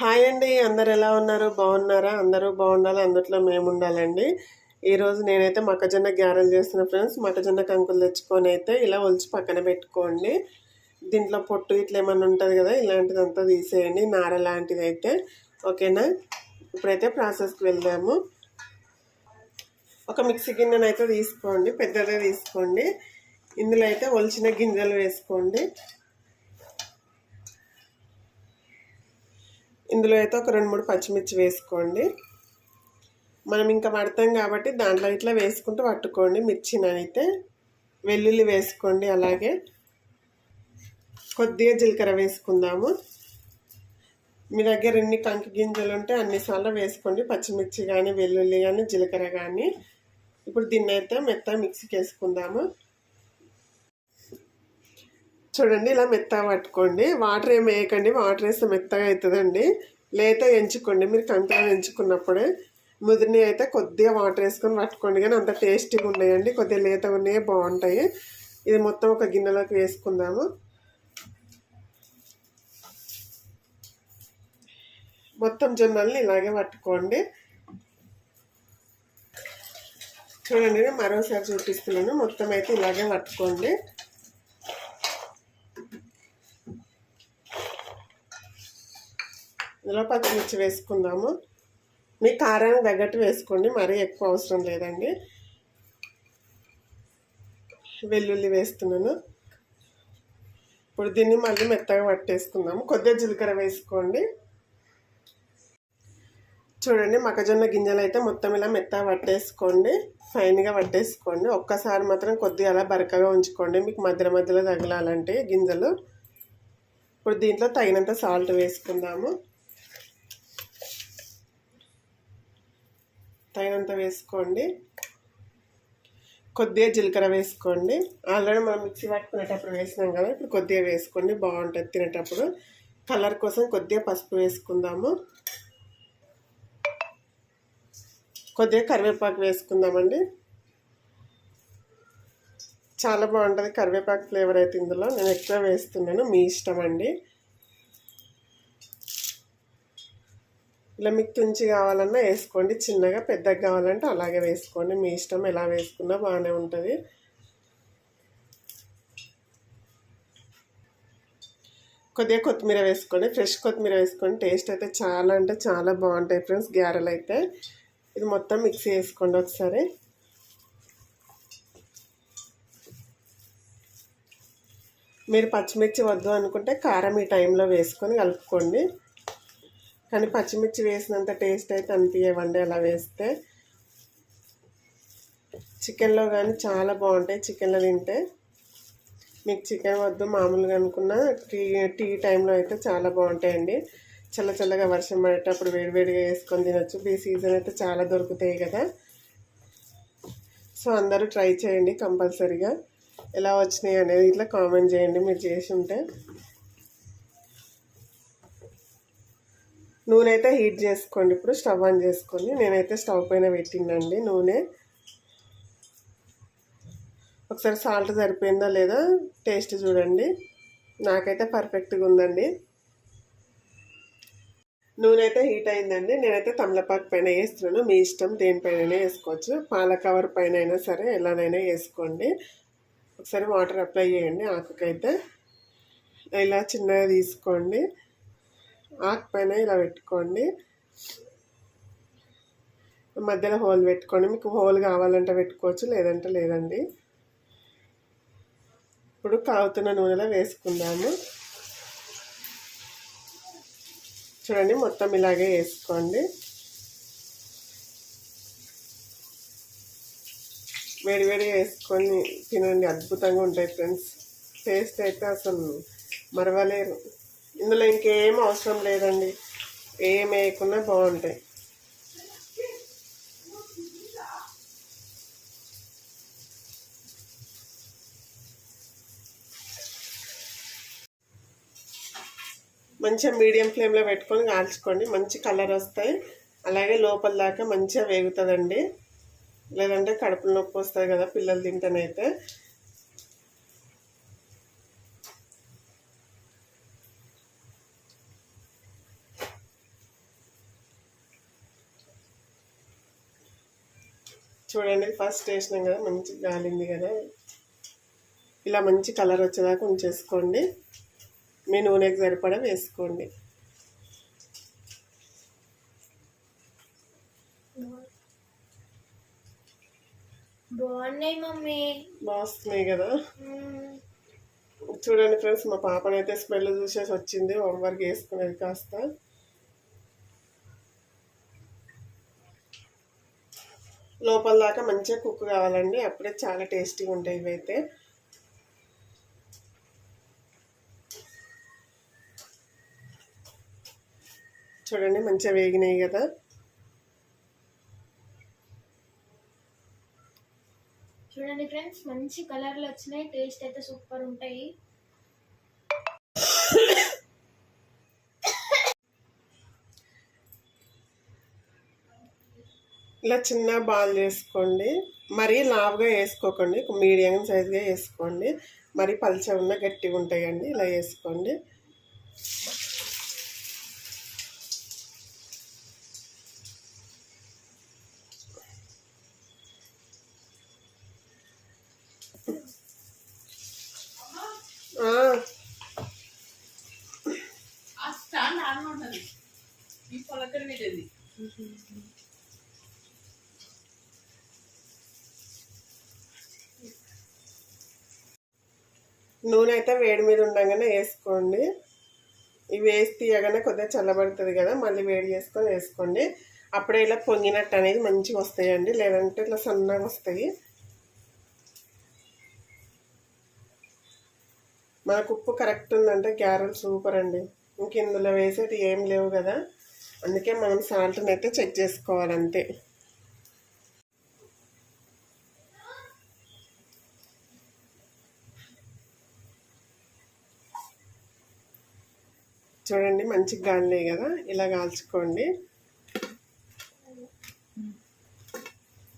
Hi అండి. అందరు ఎలా ఉన్నారు? బాగున్నారా? అందరూ బాగుండాలి. అందుట్లో మేము ఉండాలండి. ఈరోజు నేనైతే మొక్కజొన్న గారెలు చేస్తున్నా ఫ్రెండ్స్. మొక్కజొన్న కంకులు తెచ్చుకొని అయితే ఇలా ఒలిచి పక్కన పెట్టుకోండి. దీంట్లో పొట్టు ఇట్లా ఏమన్నా ఉంటుంది కదా, ఇలాంటిదంతా తీసేయండి, నార లాంటిది అయితే. ఓకేనా? ఇప్పుడైతే ప్రాసెస్కి వెళ్దాము. ఒక మిక్సీ గిన్నెను అయితే తీసుకోండి, పెద్దదే తీసుకోండి. ఇందులో అయితే ఒలిచిన గింజలు వేసుకోండి. ఇందులో అయితే ఒక 2-3 పచ్చిమిర్చి వేసుకోండి. మనం ఇంకా పడతాం కాబట్టి దాంట్లో ఇట్లా వేసుకుంటూ పట్టుకోండి. మిర్చిని అయితే వెల్లుల్లి వేసుకోండి. అలాగే కొద్దిగా జీలకర్ర వేసుకుందాము. మీ దగ్గర ఎన్ని కంకి గింజలు ఉంటే అన్నిసార్లు వేసుకోండి, పచ్చిమిర్చి కానీ వెల్లుల్లి కానీ జీలకర్ర కానీ. ఇప్పుడు దీన్ని అయితే మెత్తగా మిక్సీకి వేసుకుందాము. చూడండి, ఇలా మెత్తగా పట్టుకోండి. వాటర్ ఏమి వేయకండి, వాటర్ వేస్తే మెత్తగా అవుతుందండి. లేత ఎంచుకోండి. మీరు కంకులను ఎంచుకున్నప్పుడే ముదిరిని అయితే కొద్దిగా వాటర్ వేసుకొని పట్టుకోండి, కానీ అంత టేస్టీగా ఉన్నాయండి. కొద్దిగా లేతగా ఉన్నాయే బాగుంటాయి. ఇది మొత్తం ఒక గిన్నెలోకి వేసుకుందాము. మొత్తం జొన్నల్ని ఇలాగే పట్టుకోండి. చూడండి, నేను మరోసారి చూపిస్తున్నాను. మొత్తం అయితే ఇలాగే పట్టుకోండి. ఇందులో పచ్చిమిర్చి వేసుకుందాము. మీ కారానికి తగ్గట్టు వేసుకోండి, మరీ ఎక్కువ అవసరం లేదండి. వెల్లుల్లి వేస్తున్నాను. ఇప్పుడు దీన్ని మళ్ళీ మెత్తగా పట్టేసుకుందాము. కొద్దిగా జీలకర్ర వేసుకోండి. చూడండి, మొక్కజొన్న గింజలు అయితే మొత్తం ఇలా మెత్తగా పట్టేసుకోండి, ఫైన్గా పట్టేసుకోండి. ఒక్కసారి మాత్రం కొద్దిగా అలా బరకగా ఉంచుకోండి, మీకు మధ్యలో మధ్యలో తగలాలంటే గింజలు. ఇప్పుడు దీంట్లో తగినంత సాల్ట్ వేసుకుందాము. తగినంత వేసుకోండి. కొద్దిగా జీలకర్ర వేసుకోండి. ఆల్రెడీ మనం మిక్సీ పట్టుకునేటప్పుడు వేసినాం కదా, ఇప్పుడు కొద్దిగా వేసుకోండి, బాగుంటుంది తినేటప్పుడు. కలర్ కోసం కొద్దిగా పసుపు వేసుకుందాము. కొద్దిగా కరివేపాకు వేసుకుందామండి. చాలా బాగుంటుంది కరివేపాకు ఫ్లేవర్ అయితే ఇందులో. నేను ఎక్కువ వేస్తున్నాను, మీ ఇష్టం అండి. ఇలా మీకు తుంచి కావాలన్నా వేసుకోండి, చిన్నగా పెద్దగా కావాలంటే అలాగే వేసుకోండి, మీ ఇష్టం. ఎలా వేసుకున్నా బాగానే ఉంటుంది. కొద్దిగా కొత్తిమీర వేసుకోండి, ఫ్రెష్ కొత్తిమీర వేసుకోండి. టేస్ట్ అయితే చాలా అంటే చాలా బాగుంటాయి ఫ్రెండ్స్ గారెలు అయితే. ఇది మొత్తం మిక్సీ వేసుకోండి ఒకసారి. మీరు పచ్చిమిర్చి వద్దు అనుకుంటే కారం ఈ టైంలో వేసుకొని కలుపుకోండి, కానీ పచ్చిమిర్చి వేసినంత టేస్ట్ అయితే అనిపించవండి అలా వేస్తే. చికెన్లో కానీ చాలా బాగుంటాయి, చికెన్లో తింటే. మీకు చికెన్ వద్దు మామూలుగా అనుకున్న టీ టైంలో అయితే చాలా బాగుంటాయండి. చల్ల చల్లగా వర్షం పడేటప్పుడు వేడివేడిగా వేసుకొని తినొచ్చు. ఈ సీజన్ అయితే చాలా దొరుకుతాయి కదా. సో అందరూ ట్రై చేయండి కంపల్సరీగా. ఎలా వచ్చినాయి అనేది ఇట్లా కామెంట్ చేయండి మీరు చేసి ఉంటే. నూనె అయితే హీట్ చేసుకోండి. ఇప్పుడు స్టవ్ ఆన్ చేసుకోండి. నేనైతే స్టవ్ పైన పెట్టిందండి నూనె. ఒకసారి సాల్ట్ సరిపోయిందా లేదా టేస్ట్ చూడండి. నాకైతే పర్ఫెక్ట్గా ఉందండి. నూనె అయితే హీట్ అయిందండి. నేనైతే తమలపాకు పైన వేస్తున్నాను, మీ ఇష్టం, దేనిపైన వేసుకోవచ్చు. పాల కవర్ పైన అయినా సరే ఎలానైనా వేసుకోండి. ఒకసారి వాటర్ అప్లై చేయండి ఆకుకైతే. ఇలా చిన్నగా తీసుకోండి, ఆకు పైన ఇలా పెట్టుకోండి. మధ్యలో హోల్ పెట్టుకోండి. మీకు హోల్ కావాలంటే పెట్టుకోవచ్చు, లేదంటే లేదండి. ఇప్పుడు కాగుతున్న నూనెలో వేసుకుందాము. చూడండి, మొత్తం ఇలాగే వేసుకోండి. వేడివేడిగా వేసుకొని తినండి, అద్భుతంగా ఉంటాయి ఫ్రెండ్స్. టేస్ట్ అయితే అసలు మరవలేరు. ఇందులో ఇంకేం అవసరం లేదండి, ఏం వేయకుండా బాగుంటాయి. మంచిగా మీడియం ఫ్లేమ్లో పెట్టుకొని కాల్చుకోండి, మంచి కలర్ వస్తాయి. అలాగే లోపల దాకా మంచిగా వేగుతుందండి, లేదంటే కడుపులో నొప్పి వస్తుంది కదా పిల్లలు తింటేనైతే. చూడండి ఫస్ట్ వేసినాం కదా మంచి గాలింది కదా. ఇలా మంచి కలర్ వచ్చేదాకా ఉంచేసుకోండి. మీ నూనెకి సరిపడా వేసుకోండి. బాగున్నాయి మమ్మీ, బాగున్నాయి కదా. చూడండి ఫ్రెండ్స్, మా పాపనైతే స్మెల్ చూసేసి వచ్చింది. హోంవర్క్ వేసుకునేది కాస్త. లోపల దాకా మంచిగా కుక్ కావాలండి, అప్పుడే చాలా టేస్టీగా ఉంటాయి ఇవైతే. చూడండి మంచిగా వేగినాయి కదా. చూడండి ఫ్రెండ్స్, మంచి కలర్లు వచ్చినాయి. టేస్ట్ అయితే సూపర్ ఉంటాయి. ఇలా చిన్న బాల్ చేసుకోండి. మరీ లావుగా వేసుకోకండి, మీడియం సైజుగా వేసుకోండి. మరీ పల్చగా ఉన్న గట్టిగా ఉంటాయండి. ఇలా వేసుకోండి. నూనె అయితే వేడి మీద ఉండగానే వేసుకోండి. ఇవి వేసి తీయగానే కొద్దిగా చల్లబడుతుంది కదా, మళ్ళీ వేడి చేసుకొని వేసుకోండి. అప్పుడే ఇలా పొంగినట్టు అనేది మంచిగా వస్తాయండి, లేదంటే ఇట్లా సన్నగా వస్తాయి. మనకు ఉప్పు కరెక్ట్ ఉందంటే గారెలు సూపర్ అండి. ఇంక ఇందులో వేసేటి ఏం లేవు కదా, అందుకే మనం సాల్ట్ని అయితే చెక్ చేసుకోవాలంతే. చూడండి మంచిగా గాలినాయి కదా, ఇలా కాల్చుకోండి.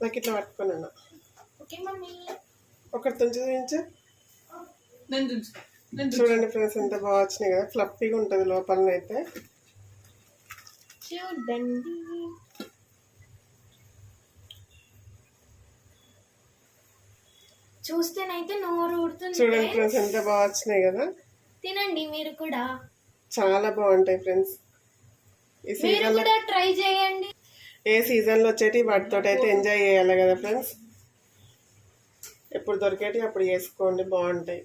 నాకు ఇట్లా పట్టుకున్నాను. ఒకటి తుంచు. చూడండి ఫ్రెండ్స్, ఎంత బాగా వచ్చినాయి కదా, ఫ్లఫీగా ఉంటుంది లోపలనైతే. చూడండి చూస్తేనైతే నోరు ఊడుతుంది. చూడండి ఫ్రెండ్స్, ఎంత బాగా వచ్చినాయి కదా. తినండి మీరు కూడా, చాలా బాగుంటాయి ఫ్రెండ్స్. ఈ సీజన్ కూడా ట్రై చేయండి. ఏ సీజన్లో వచ్చేటి వాటితో అయితే ఎంజాయ్ చేయాలి కదా ఫ్రెండ్స్. ఎప్పుడు దొరికేటి అప్పుడు చేసుకోండి, బాగుంటాయి.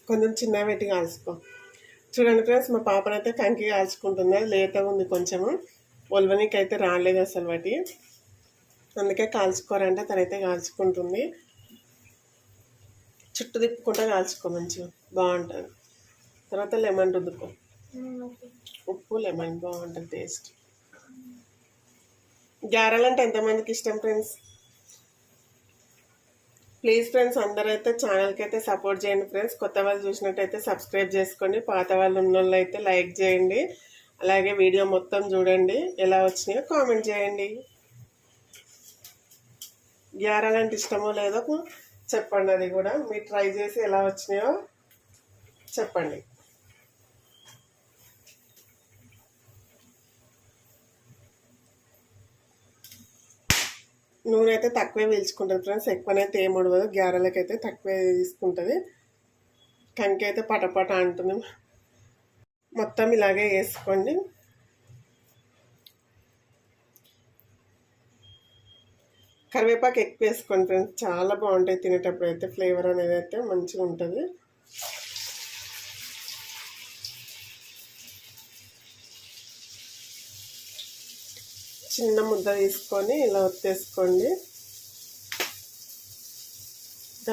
కొంచెం చిన్న పెట్టి కాల్చుకో. చూడండి ఫ్రెండ్స్, మా పాపనైతే కంకి కాల్చుకుంటుంది. అది లేతగా ఉంది కొంచెము, ఒల్వనికి అయితే రాలేదు అసలు వాటి, అందుకే కాల్చుకోరంటే తనైతే కాల్చుకుంటుంది. చుట్టూ తిప్పుకుంటా కాల్చుకో, మంచిగా బాగుంటుంది. తర్వాత లెమన్ రుద్దుకో, ఉప్పు లెమన్ బాగుంటుంది టేస్ట్. గారెలు అంటే ఎంతమందికి ఇష్టం ఫ్రెండ్స్? ప్లీజ్ ఫ్రెండ్స్, అందరైతే ఛానల్కి అయితే సపోర్ట్ చేయండి ఫ్రెండ్స్. కొత్త వాళ్ళు చూసినట్టయితే సబ్స్క్రైబ్ చేసుకోండి, పాత వాళ్ళు ఉన్న వాళ్ళు అయితే లైక్ చేయండి. అలాగే వీడియో మొత్తం చూడండి, ఎలా వచ్చినాయో కామెంట్ చేయండి. గారెలు అంటే ఇష్టమో లేదో చెప్పండి, అది కూడా మీరు ట్రై చేసి ఎలా వచ్చినాయో చెప్పండి. నూనె అయితే తక్కువే పీల్చుకుంటుంది ఫ్రెండ్స్, ఎక్కువనైతే ఏం ఉడవదు. గారెలకైతే తక్కువే తీసుకుంటుంది. కంకి అయితే పటపట అంటుంది. మొత్తం ఇలాగే వేసుకోండి. కరివేపాకు ఎక్కువ వేసుకోండి ఫ్రెండ్స్, చాలా బాగుంటాయి తినేటప్పుడు అయితే. ఫ్లేవర్ అనేది అయితే మంచిగా ఉంటుంది. చిన్న ముద్ద తీసుకొని ఇలా ఒత్తేసుకోండి.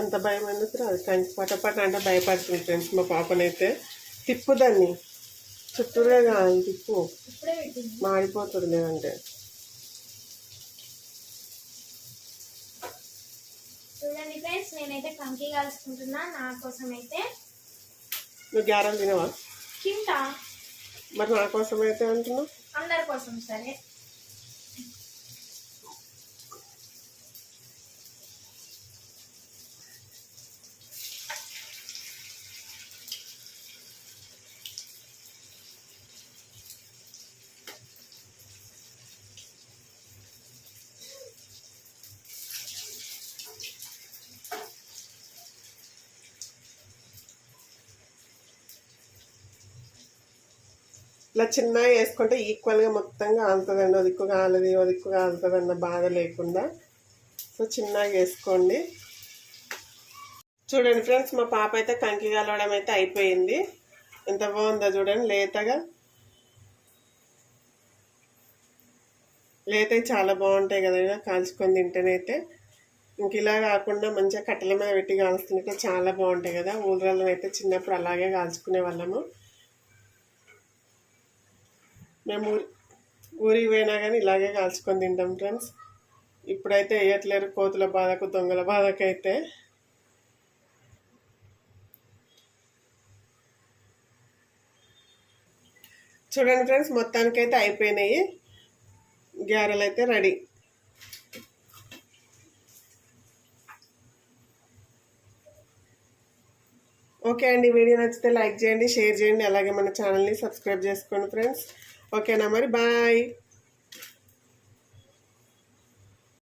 అంత భయం ఎందుకు రాదు, కంకి పటపట అంటే భయపడుతుంది ఫ్రెండ్స్ మా పాపనైతే. తిప్పు దాన్ని చుట్టూరే కాదు, తిప్పు, మాడిపోతుంది లేదంటే. చూడండి ఫ్రెండ్స్, నేనైతే కంకి కాల్చుకుంటున్నా నా కోసం అయితే. నువ్వు గారెలు తినవా? తింటా. మరి నా కోసం అయితే అంటున్నావు? అందరి కోసం. సరే, ఇలా చిన్నగా వేసుకుంటే ఈక్వల్గా మొత్తం కాలుతుందండి. ఓ దిక్కు కాలది ఓ దిక్కు కాలుతుంది అన్న బాధ లేకుండా. సో చిన్నగా వేసుకోండి. చూడండి ఫ్రెండ్స్, మా పాప అయితే కంకి కలవడం అయితే అయిపోయింది. ఎంత బాగుందో చూడండి, లేతగా. లేతవి చాలా బాగుంటాయి కదా కాల్చుకొని తింటేనైతే. ఇంక ఇలా కాకుండా మంచిగా కట్టెల మీద పెట్టి కాల్చుకుంటే చాలా బాగుంటాయి కదా. ఊళ్ళలో అయితే చిన్నప్పుడు అలాగే కాల్చుకునే వాళ్ళము. మేము ఊరికి పోయినా కానీ ఇలాగే కాల్చుకొని తింటాం ఫ్రెండ్స్. ఇప్పుడైతే వేయట్లేరు కోతుల బాధకు దొంగల బాధకైతే. చూడండి ఫ్రెండ్స్, మొత్తానికైతే అయిపోయినాయి గారెలు అయితే రెడీ. ఓకే అండి, వీడియో నచ్చితే లైక్ చేయండి, షేర్ చేయండి, అలాగే మన ఛానల్ని సబ్స్క్రైబ్ చేసుకోండి ఫ్రెండ్స్. ఓకేనా మరి, బాయ్.